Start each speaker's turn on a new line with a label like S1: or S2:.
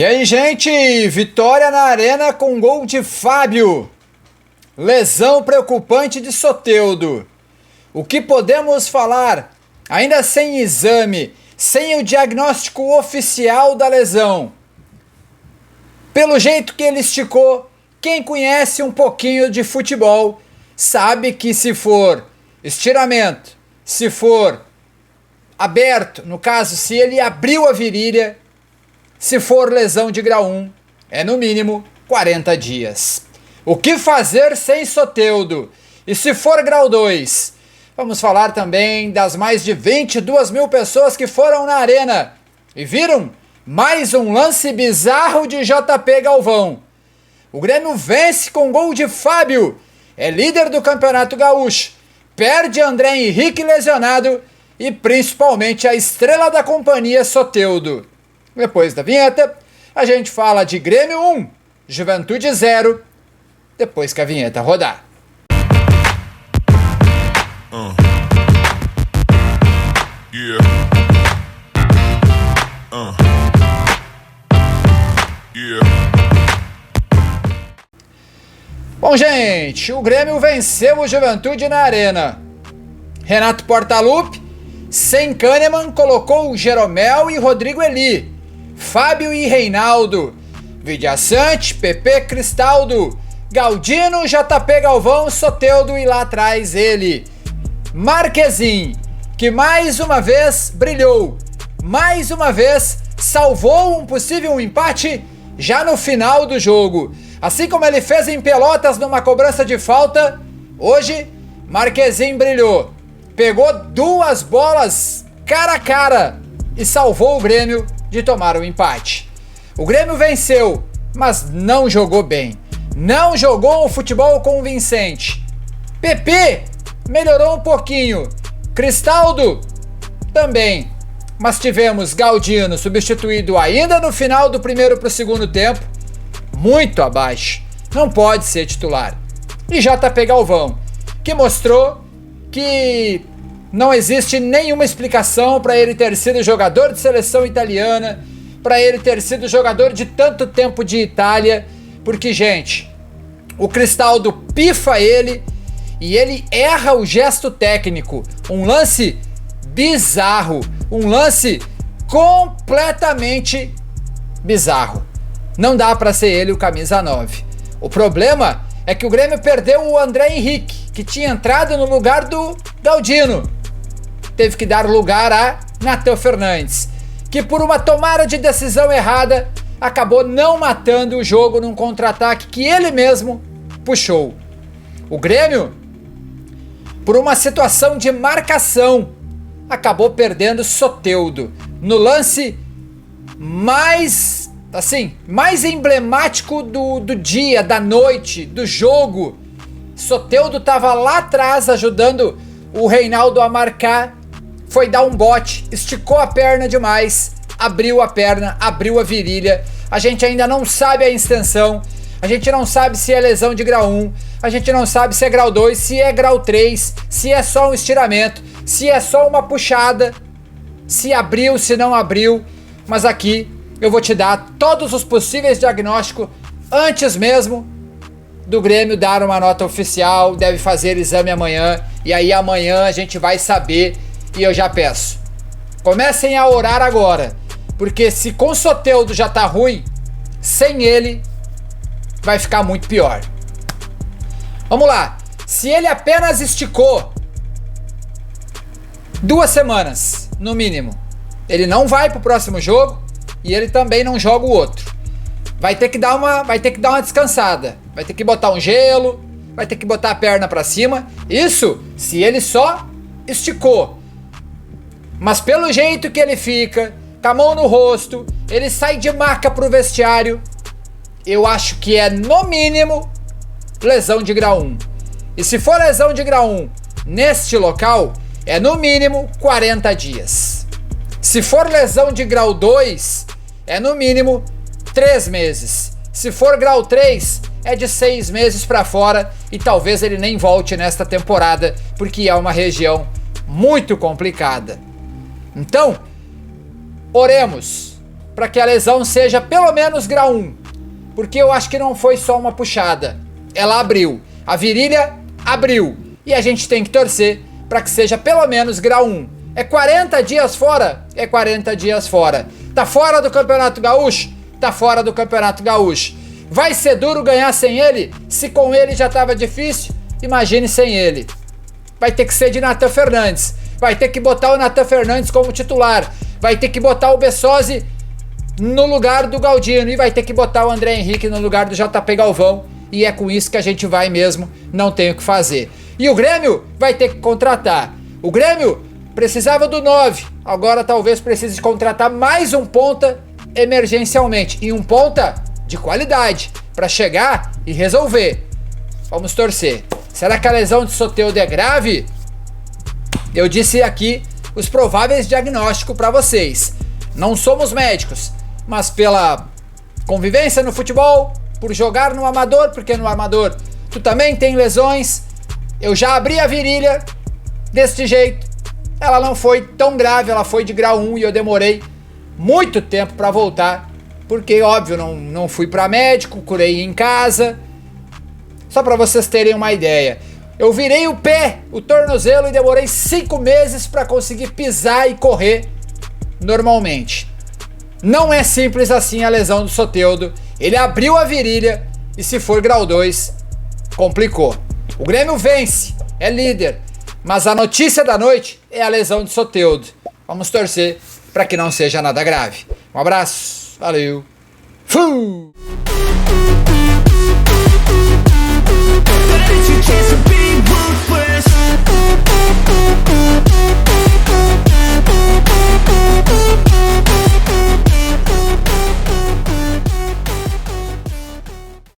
S1: E aí, gente, vitória na Arena com gol de Fábio. Lesão preocupante de Soteldo. O que podemos falar? Ainda sem exame, sem o diagnóstico oficial da lesão. Pelo jeito que ele esticou, quem conhece um pouquinho de futebol sabe que se for estiramento, se for aberto, no caso, se ele abriu a virilha, se for lesão de grau 1, é no mínimo 40 dias. O que fazer sem Soteldo? E se for grau 2? Vamos falar também das mais de 22 mil pessoas que foram na Arena e viram mais um lance bizarro de JP Galvão. O Grêmio vence com gol de Fábio, é líder do Campeonato Gaúcho, perde André Henrique lesionado e principalmente a estrela da companhia Soteldo. Depois da vinheta, a gente fala de Grêmio 1, Juventude 0, depois que a vinheta rodar. Bom, gente, o Grêmio venceu o Juventude na Arena. Renato Portaluppi, sem Kahneman, colocou Jeromel e Rodrigo Eli, Fábio e Reinaldo, Vidiaçante, PP, Cristaldo, Galdino, JP Galvão, Soteldo e lá atrás ele, Marquezin, que mais uma vez brilhou, mais uma vez salvou um possível empate já no final do jogo. Assim como ele fez em Pelotas numa cobrança de falta, hoje Marquezin brilhou, pegou duas bolas cara a cara e salvou o Grêmio de tomar o empate. O Grêmio venceu, mas não jogou bem. Não jogou um futebol convincente. PP melhorou um pouquinho. Cristaldo também. Mas tivemos Galdino substituído ainda no final do primeiro para o segundo tempo, muito abaixo. Não pode ser titular. E JP Galvão, que mostrou que não existe nenhuma explicação para ele ter sido jogador de seleção italiana, para ele ter sido jogador de tanto tempo de Itália, porque, gente, o Cristaldo pifa ele e ele erra o gesto técnico. Um lance bizarro, um lance completamente bizarro. Não dá para ser ele o camisa 9. O problema é que o Grêmio perdeu o André Henrique, que tinha entrado no lugar do Galdino. Teve que dar lugar a Natan Fernandes, que por uma tomada de decisão errada acabou não matando o jogo num contra-ataque que ele mesmo puxou. O Grêmio, por uma situação de marcação, acabou perdendo Soteldo no lance mais emblemático do dia, da noite, do jogo. Soteldo estava lá atrás ajudando o Reinaldo a marcar, foi dar um bote, esticou a perna demais, abriu a perna, abriu a virilha. A gente ainda não sabe a extensão, a gente não sabe se é lesão de grau 1, a gente não sabe se é grau 2, se é grau 3, se é só um estiramento, se é só uma puxada, se abriu, se não abriu. Mas aqui eu vou te dar todos os possíveis diagnósticos antes mesmo do Grêmio dar uma nota oficial. Deve fazer exame amanhã, e aí amanhã a gente vai saber. E eu já peço, comecem a orar agora, porque se com Soteldo já tá ruim, sem ele vai ficar muito pior. Vamos lá, se ele apenas esticou 2 semanas, no mínimo, ele não vai pro próximo jogo e ele também não joga o outro. Vai ter que dar uma descansada, vai ter que botar um gelo, vai ter que botar a perna pra cima. Isso se ele só esticou. Mas pelo jeito que ele fica, com a mão no rosto, ele sai de maca pro vestiário, eu acho que é no mínimo lesão de grau 1. E se for lesão de grau 1 neste local, é no mínimo 40 dias. Se for lesão de grau 2, é no mínimo 3 meses. Se for grau 3, é de 6 meses para fora e talvez ele nem volte nesta temporada, porque é uma região muito complicada. Então, oremos, para que a lesão seja pelo menos grau 1. Porque eu acho que não foi só uma puxada. Ela abriu. A virilha abriu. E a gente tem que torcer para que seja pelo menos grau 1. É 40 dias fora? É 40 dias fora. Tá fora do Campeonato Gaúcho? Tá fora do Campeonato Gaúcho. Vai ser duro ganhar sem ele? Se com ele já tava difícil, imagine sem ele. Vai ter que ser de Nathan Fernandes. Vai ter que botar o Nathan Fernandes como titular. Vai ter que botar o Bessosi no lugar do Galdino. E vai ter que botar o André Henrique no lugar do JP Galvão. E é com isso que a gente vai mesmo. Não tem o que fazer. E o Grêmio vai ter que contratar. O Grêmio precisava do 9. Agora talvez precise contratar mais um ponta emergencialmente. E um ponta de qualidade. Para chegar e resolver. Vamos torcer. Será que a lesão de Soteldo é grave? Eu disse aqui os prováveis diagnósticos para vocês. Não somos médicos, mas pela convivência no futebol, por jogar no amador, porque no amador tu também tem lesões. Eu já abri a virilha deste jeito. Ela não foi tão grave, ela foi de grau 1 e eu demorei muito tempo para voltar, porque óbvio, não fui para médico, curei em casa. Só para vocês terem uma ideia. Eu virei o pé, o tornozelo, e demorei 5 meses para conseguir pisar e correr normalmente. Não é simples assim a lesão do Soteldo. Ele abriu a virilha e se for grau 2, complicou. O Grêmio vence, é líder, mas a notícia da noite é a lesão de Soteldo. Vamos torcer para que não seja nada grave. Um abraço, valeu, fui!